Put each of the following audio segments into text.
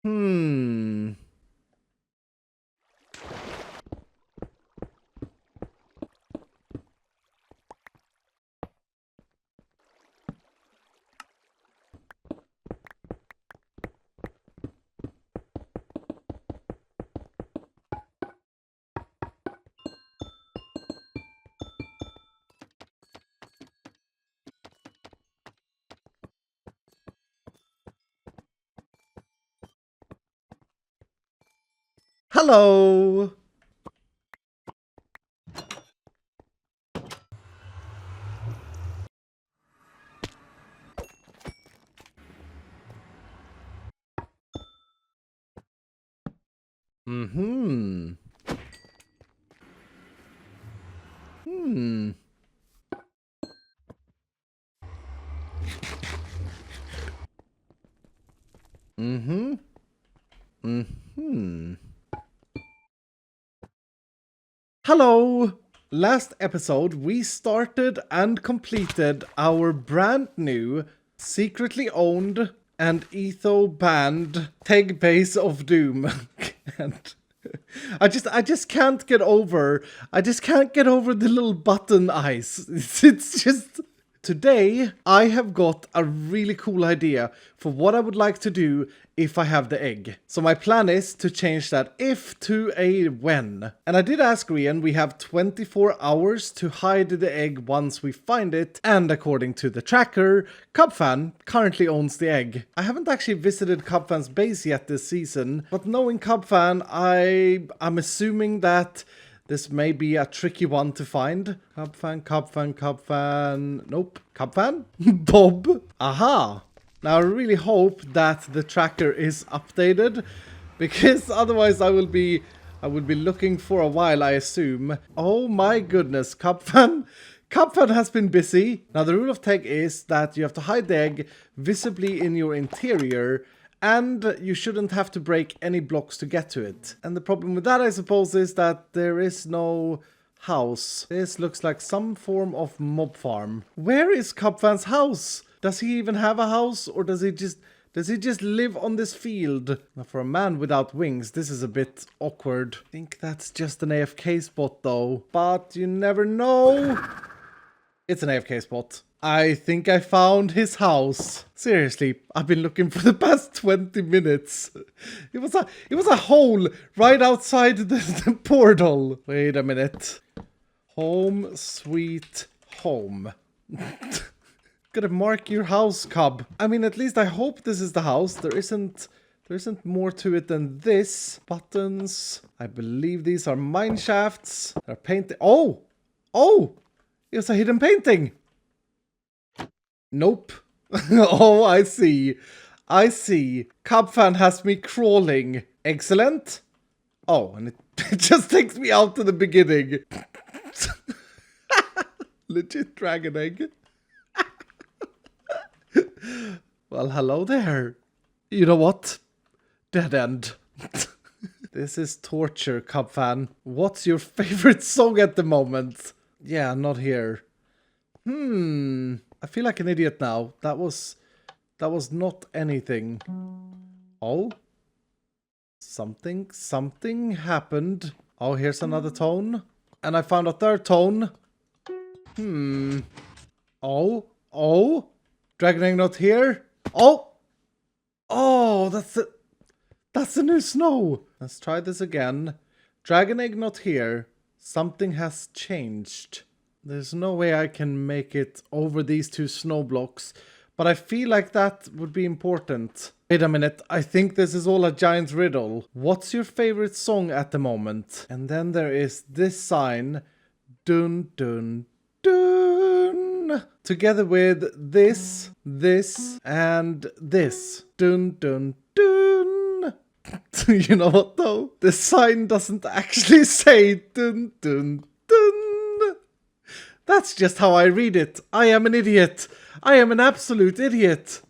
Hmm. Hello. Mm-hmm. Hmm. Mm-hmm. Mm-hmm. Hello! Last episode, we started and completed our brand new, secretly owned, and etho-banned TEGG Base of Doom. And I just can't get over, the little button eyes. It's just... Today, I have got a really cool idea for what I would like to do if I have the egg. So my plan is to change that if to a when. And I did ask Grian, we have 24 hours to hide the egg once we find it. And according to the tracker, Cubfan currently owns the egg. I haven't actually visited Cubfan's base yet this season, but knowing Cubfan, I'm assuming that this may be a tricky one to find. Cubfan. Nope. Cubfan? Bob. Aha. Now I really hope that the tracker is updated, because otherwise I will be looking for a while, I assume. Oh my goodness, Cubfan has been busy. Now the rule of TEGG is that you have to hide the egg visibly in your interior, and you shouldn't have to break any blocks to get to it. And the problem with that, I suppose, is that there is no house. This looks like some form of mob farm. Where is Cubfan's house? Does he even have a house, or does he just live on this field? Now, for a man without wings, this is a bit awkward. I think that's just an AFK spot though. But you never know. It's an AFK spot. I think I found his house. Seriously, I've been looking for the past 20 minutes. It was a hole right outside the portal. Wait a minute. Home sweet home. Gotta mark your house, Cub. I mean, at least I hope this is the house. There isn't more to it than this. Buttons. I believe these are mine shafts. They're painted. Oh! Oh! It's a hidden painting. Nope. Oh, I see. Cubfan has me crawling. Excellent. Oh, and it just takes me out to the beginning. Legit dragon egg. Well, hello there. You know what? Dead end. This is torture, Cubfan. What's your favorite song at the moment? Yeah, not here. I feel like an idiot now. That was not anything. Oh? Something happened. Oh, here's another tone. And I found a third tone. Oh? Dragon egg not here? Oh! Oh, that's the new snow. Let's try this again. Dragon egg not here. Something has changed. There's no way I can make it over these two snow blocks, but I feel like that would be important. Wait a minute, I think this is all a giant riddle. What's your favorite song at the moment? And then there is this sign. Dun dun dun. Together with this, and this. Dun dun dun. You know what though? The sign doesn't actually say dun dun dun. That's just how I read it. I am an idiot. I am an absolute idiot.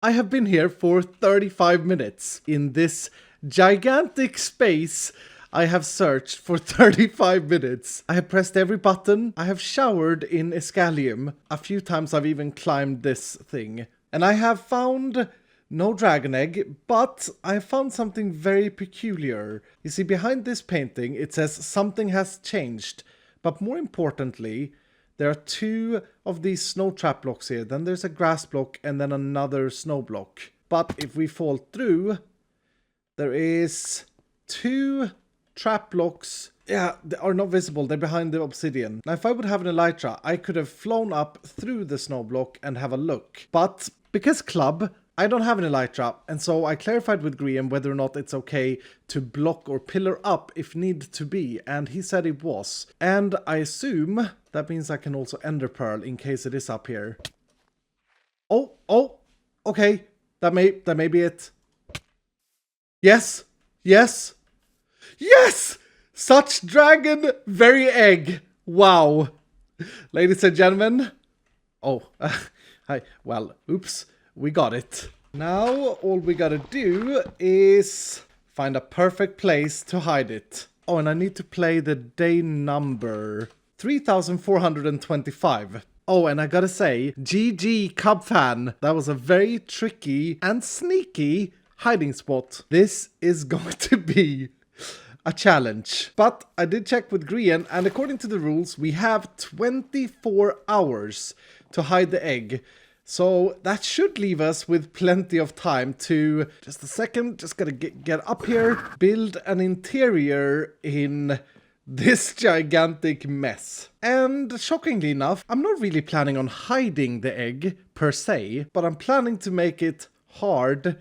I have been here for 35 minutes. In this gigantic space, I have searched for 35 minutes. I have pressed every button. I have showered in Iskall. A few times I've even climbed this thing. And I have found no dragon egg, but I found something very peculiar. You see, behind this painting, it says something has changed. But more importantly, there are 2 of these snow trap blocks here. Then there's a grass block and then another snow block. But if we fall through, there is 2 trap blocks. Yeah, they are not visible. They're behind the obsidian. Now, if I would have an elytra, I could have flown up through the snow block and have a look. But because club, I don't have an elytra, and so I clarified with Grian whether or not it's okay to block or pillar up if need to be, and he said it was. And I assume that means I can also ender pearl in case it is up here. Oh, okay, that may be it. Yes, yes, yes! Such dragon, very egg. Wow. Ladies and gentlemen. Oh, hi. Well, oops. We got it. Now, all we gotta do is find a perfect place to hide it. Oh, and I need to play the day number 3425. Oh, and I gotta say, GG Cub fan. That was a very tricky and sneaky hiding spot. This is going to be a challenge. But I did check with Grian, and according to the rules, we have 24 hours to hide the egg. So that should leave us with plenty of time to, just a second, just gotta get up here, build an interior in this gigantic mess. And shockingly enough, I'm not really planning on hiding the egg per se, but I'm planning to make it hard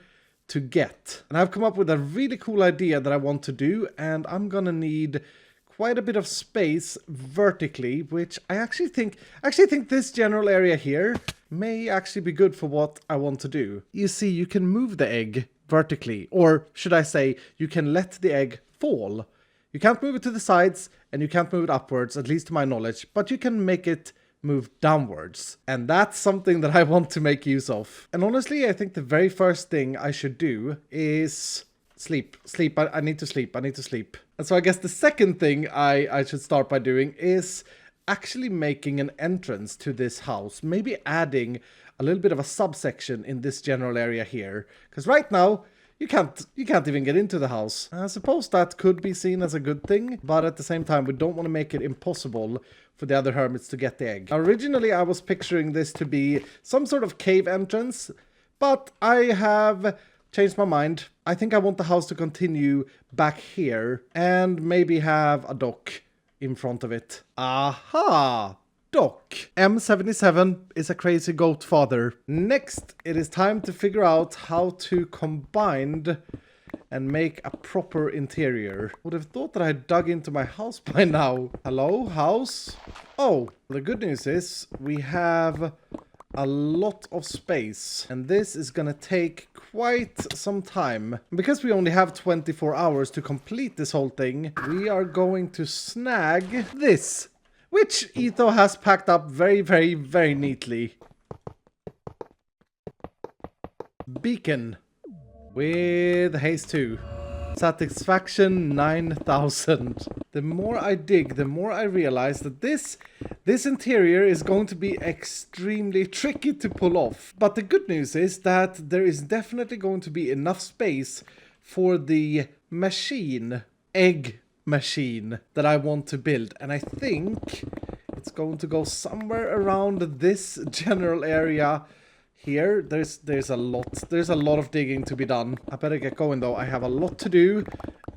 to get. And I've come up with a really cool idea that I want to do, and I'm gonna need quite a bit of space vertically, which I actually think this general area here may actually be good for what I want to do. You see, you can move the egg vertically, or should I say, you can let the egg fall. You can't move it to the sides, and you can't move it upwards, at least to my knowledge, but you can make it move downwards. And that's something that I want to make use of. And honestly, I think the very first thing I should do is sleep. I need to sleep. And so I guess the second thing I should start by doing is actually making an entrance to this house. Maybe adding a little bit of a subsection in this general area here. Because right now, you can't even get into the house. I suppose that could be seen as a good thing, but at the same time, we don't want to make it impossible for the other hermits to get the egg. Now, originally, I was picturing this to be some sort of cave entrance, but I have changed my mind. I think I want the house to continue back here and maybe have a dock in front of it. Aha! Dock. M77 is a crazy goat father. Next, it is time to figure out how to combine and make a proper interior. Would have thought that I had dug into my house by now. Hello, house? Oh, the good news is we have a lot of space, and this is gonna take quite some time. Because we only have 24 hours to complete this whole thing, we are going to snag this, which Etho has packed up very, very, very neatly. Beacon with haste 2. Satisfaction 9,000. The more I dig, the more I realize that this interior is going to be extremely tricky to pull off. But the good news is that there is definitely going to be enough space for the machine, egg machine, that I want to build. And I think it's going to go somewhere around this general area here. There's a lot of digging to be done. I better get going though. I have a lot to do.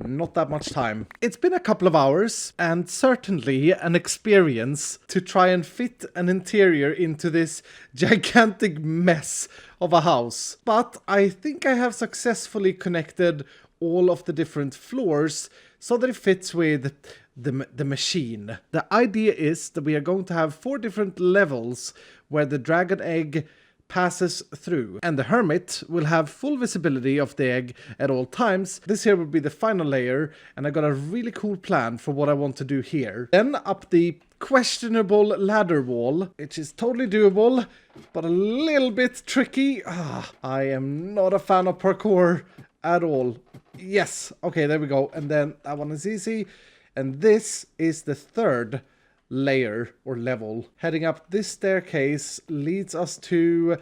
Not that much time. It's been a couple of hours and certainly an experience to try and fit an interior into this gigantic mess of a house. But I think I have successfully connected all of the different floors so that it fits with the machine. The idea is that we are going to have 4 different levels where the dragon egg passes through, and the hermit will have full visibility of the egg at all times. This here will be the final layer, and I got a really cool plan for what I want to do here. Then up the questionable ladder wall, which is totally doable, but a little bit tricky. I am not a fan of parkour at all. Yes, okay, there we go. And then that one is easy. And this is the 3rd layer or level. Heading up this staircase leads us to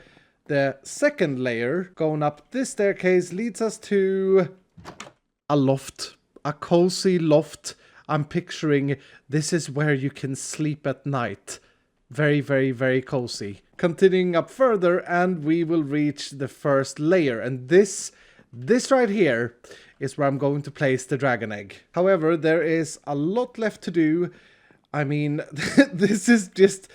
The second layer, going up this staircase, leads us to a loft. A cozy loft. I'm picturing this is where you can sleep at night. Very, very, very cozy. Continuing up further, and we will reach the first layer. And this right here is where I'm going to place the dragon egg. However, there is a lot left to do. I mean, this is just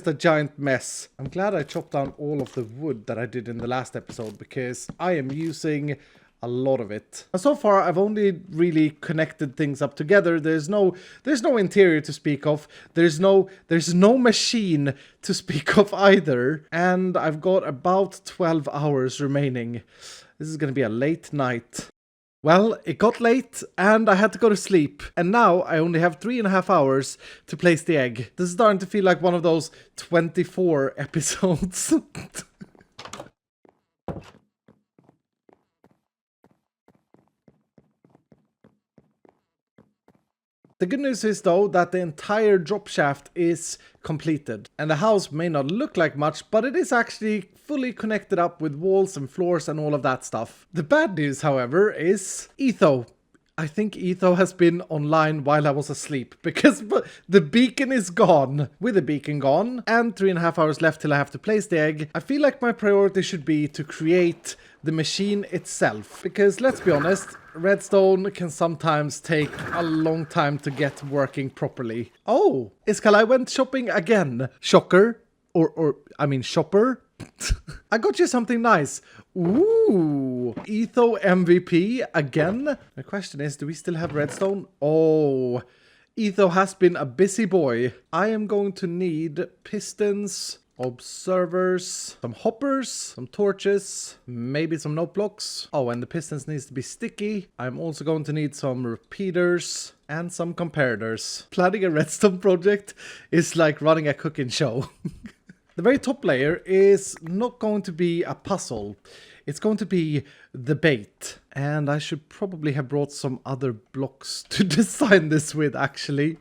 a giant mess. I'm glad I chopped down all of the wood that I did in the last episode, because I am using a lot of it. And so far, I've only really connected things up together. There's no interior to speak of. There's no machine to speak of either. And I've got about 12 hours remaining. This is going to be a late night. Well, it got late and I had to go to sleep. And now I only have 3.5 hours to place the egg. This is starting to feel like one of those 24 episodes. The good news is, though, that the entire drop shaft is completed. And the house may not look like much, but it is actually fully connected up with walls and floors and all of that stuff. The bad news, however, is Etho. I think Etho has been online while I was asleep, because the beacon is gone. With the beacon gone and 3.5 hours left till I have to place the egg, I feel like my priority should be to create the machine itself. Because let's be honest, redstone can sometimes take a long time to get working properly. Oh, iskall, I went shopping again. Shocker. I mean shopper. I got you something nice. Ooh, Etho MVP again. The question is, do we still have redstone? Oh, Etho has been a busy boy. I am going to need pistons, observers, some hoppers, some torches, maybe some note blocks. Oh, and the pistons needs to be sticky. I'm also going to need some repeaters and some comparators. Planning a redstone project is like running a cooking show. The very top layer is not going to be a puzzle. It's going to be the bait. And I should probably have brought some other blocks to design this with, actually.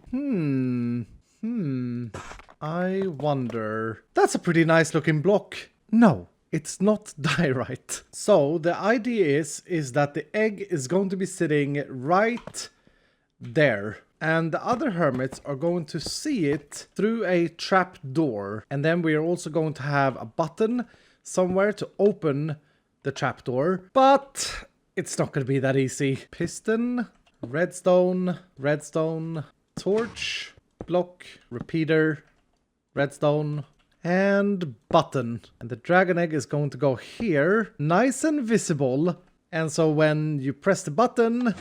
I wonder. That's a pretty nice looking block. No, it's not diorite. So the idea is that the egg is going to be sitting right there. And the other hermits are going to see it through a trap door. And then we are also going to have a button somewhere to open the trap door. But it's not going to be that easy. Piston, redstone, torch, block, repeater, redstone, and button. And the dragon egg is going to go here, nice and visible. And so when you press the button,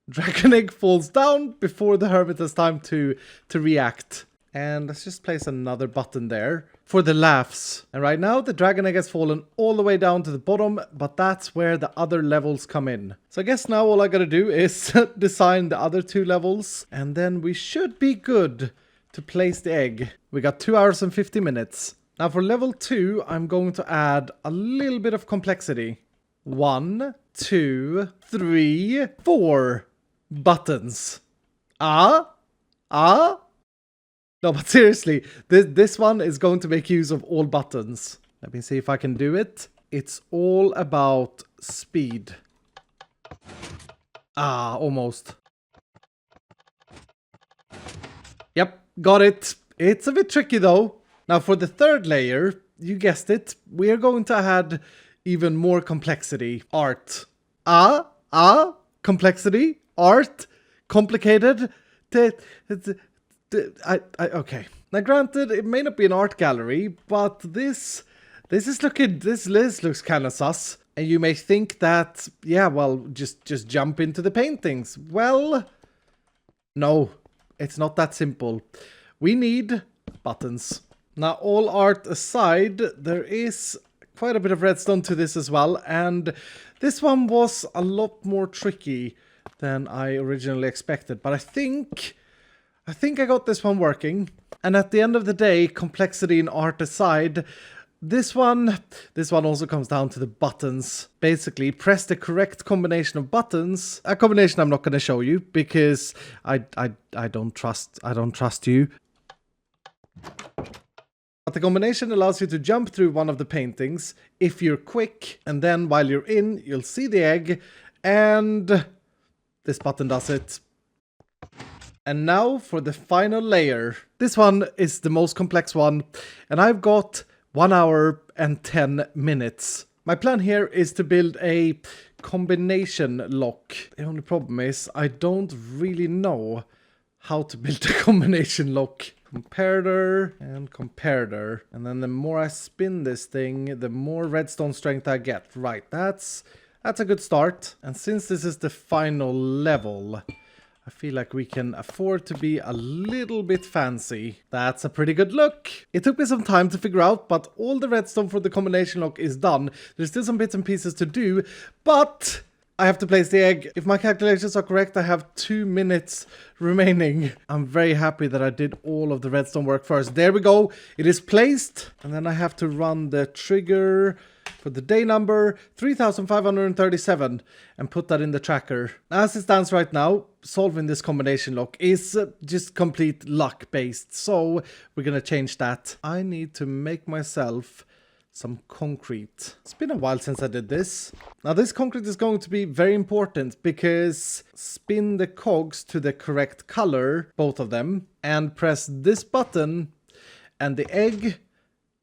dragon egg falls down before the hermit has time to react. And let's just place another button there for the laughs. And right now the dragon egg has fallen all the way down to the bottom, but that's where the other levels come in. So I guess now all I gotta do is design the other 2 levels, and then we should be good to place the egg. We got 2 hours and 50 minutes. Now for level 2, I'm going to add a little bit of complexity. 1, 2, 3, 4 buttons. No, but seriously, this one is going to make use of all buttons. Let me see if I can do it. It's all about speed. Almost. Yep, got it. It's a bit tricky though. Now for the third layer, you guessed it, we are going to add even more complexity. Art. Complexity. Art. Complicated. Okay. Now granted, it may not be an art gallery, but this list looks kind of sus. And you may think that, yeah, well, just jump into the paintings. Well, no, it's not that simple. We need buttons. Now, all art aside, there is quite a bit of redstone to this as well, and this one was a lot more tricky than I originally expected, but I think I got this one working. And at the end of the day, complexity in art aside, this one also comes down to the buttons. Basically, press the correct combination of buttons. A combination I'm not going to show you because I don't trust you. But the combination allows you to jump through one of the paintings if you're quick, and then while you're in, you'll see the egg, and this button does it. And now for the final layer. This one is the most complex one, and I've got 1 hour and 10 minutes. My plan here is to build a combination lock. The only problem is I don't really know how to build a combination lock. Comparator and comparator. And then the more I spin this thing, the more redstone strength I get. Right, that's a good start. And since this is the final level, I feel like we can afford to be a little bit fancy. That's a pretty good look. It took me some time to figure out, but all the redstone for the combination lock is done. There's still some bits and pieces to do, but I have to place the egg. If my calculations are correct, I have 2 minutes remaining. I'm very happy that I did all of the redstone work first. There we go. It is placed. And then I have to run the trigger for the day number 3537 and put that in the tracker. As it stands right now, solving this combination lock is just complete luck based. So we're gonna change that. I need to make myself some concrete. It's been a while since I did this. Now this concrete is going to be very important because spin the cogs to the correct color, both of them, and press this button and the egg,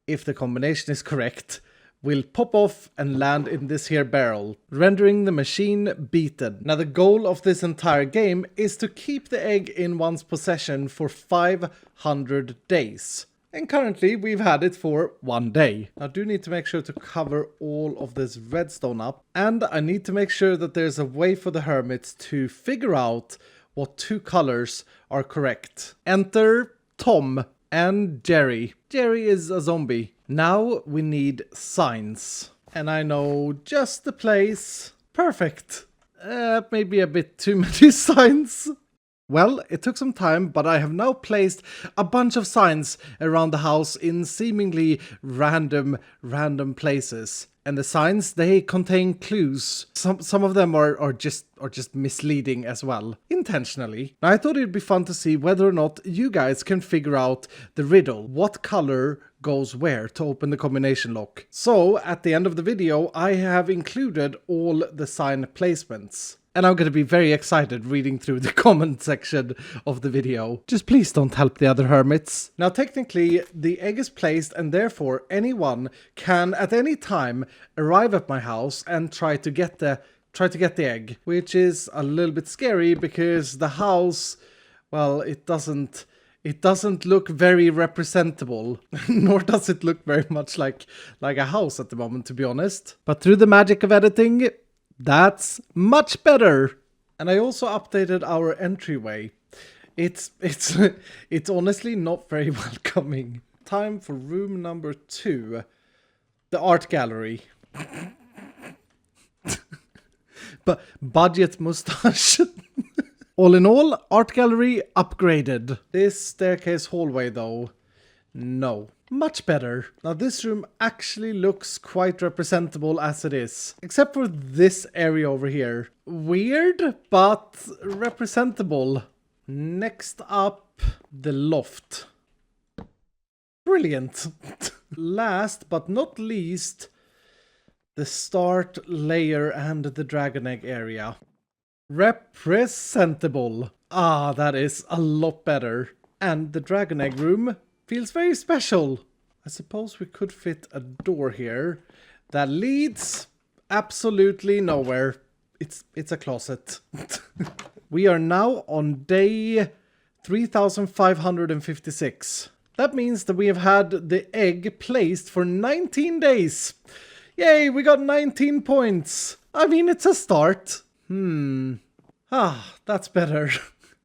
if the combination is correct, will pop off and land in this here barrel, rendering the machine beaten. Now the goal of this entire game is to keep the egg in one's possession for 500 days. And currently we've had it for 1 day. I do need to make sure to cover all of this redstone up. And I need to make sure that there's a way for the hermits to figure out what 2 colors are correct. Enter Tom and Jerry. Jerry is a zombie. Now we need signs. And I know just the place. Perfect. Maybe a bit too many signs. Well, it took some time, but I have now placed a bunch of signs around the house in seemingly random places. And the signs, they contain clues. Some of them are just misleading as well, intentionally. Now, I thought it'd be fun to see whether or not you guys can figure out the riddle. What color goes where to open the combination lock? So, at the end of the video, I have included all the sign placements. And I'm going to be very excited reading through the comment section of the video. Just please don't help the other hermits. Now technically the egg is placed and therefore anyone can at any time arrive at my house and try to get the egg. Which is a little bit scary because the house, well, it doesn't look very representable, nor does it look very much like a house at the moment, to be honest. But through the magic of editing, that's much better. And I also updated our entryway. It's honestly not very welcoming. Time for room number 2. The art gallery. But budget mustache. All in all, art gallery upgraded. This staircase hallway though, no. Much better. Now this room actually looks quite representable as it is. Except for this area over here. Weird, but representable. Next up, the loft. Brilliant. Last but not least, the start layer and the dragon egg area. Representable. Ah, that is a lot better. And the dragon egg room feels very special. I suppose we could fit a door here that leads absolutely nowhere. It's a closet. We are now on day 3556. That means that we have had the egg placed for 19 days. Yay, we got 19 points. I mean, it's a start. That's better.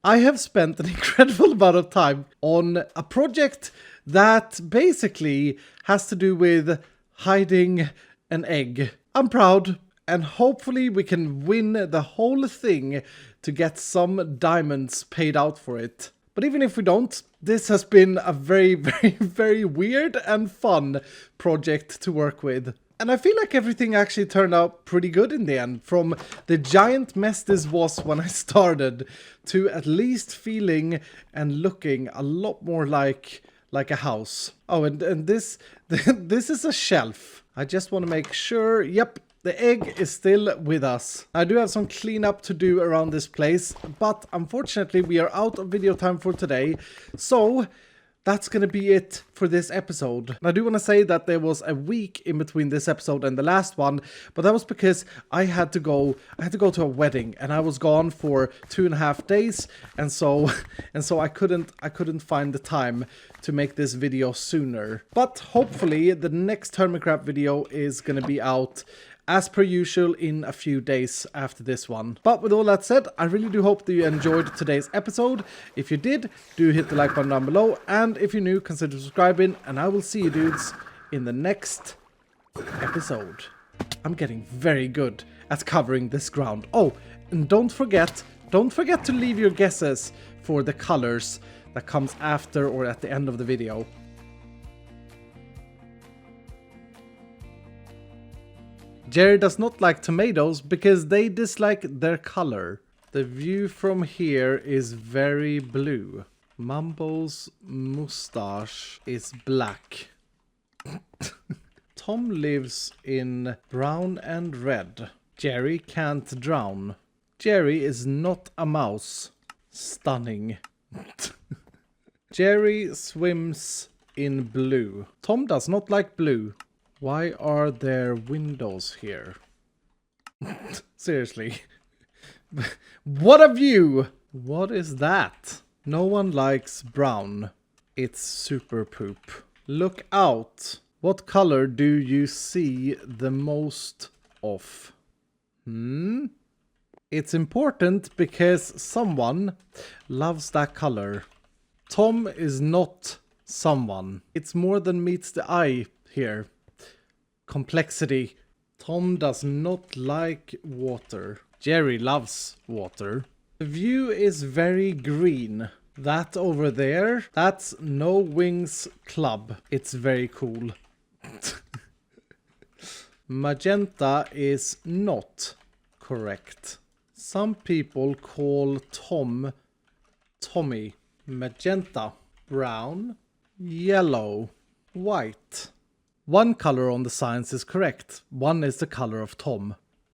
I have spent an incredible amount of time on a project that basically has to do with hiding an egg. I'm proud, and hopefully we can win the whole thing to get some diamonds paid out for it. But even if we don't, this has been a very, very, very weird and fun project to work with. And I feel like everything actually turned out pretty good in the end. From the giant mess this was when I started, to at least feeling and looking a lot more like like a house. Oh, and this this is a shelf. I just want to make sure. Yep, the egg is still with us. I do have some cleanup to do around this place, but unfortunately we are out of video time for today. So that's gonna be it for this episode. And I do want to say that there was a week in between this episode and the last one, but that was because I had to go to a wedding and I was gone for 2.5 days, and so I couldn't find the time to make this video sooner. But hopefully the next Hermitcraft video is gonna be out as per usual in a few days after this one. But with all that said, I really do hope that you enjoyed today's episode. If you did, do hit the like button down below, and if you're new, consider subscribing, and I will see you dudes in the next episode. I'm getting very good at covering this ground. Oh, and don't forget to leave your guesses for the colors that comes after or at the end of the video. Jerry does not like tomatoes because they dislike their color. The view from here is very blue. Mumbo's mustache is black. Tom lives in brown and red. Jerry can't drown. Jerry is not a mouse. Stunning. Jerry swims in blue. Tom does not like blue. Why are there windows here? Seriously. What a view! What is that? No one likes brown. It's super poop. Look out. What color do you see the most of? It's important because someone loves that color. Tom is not someone. It's more than meets the eye here. Complexity. Tom does not like water. Jerry loves water. The view is very green. That over there, that's No Wings Club. It's very cool. Magenta is not correct. Some people call Tom Tommy. Magenta. Brown. Yellow. White. One color on the signs is correct. One is the color of Tom.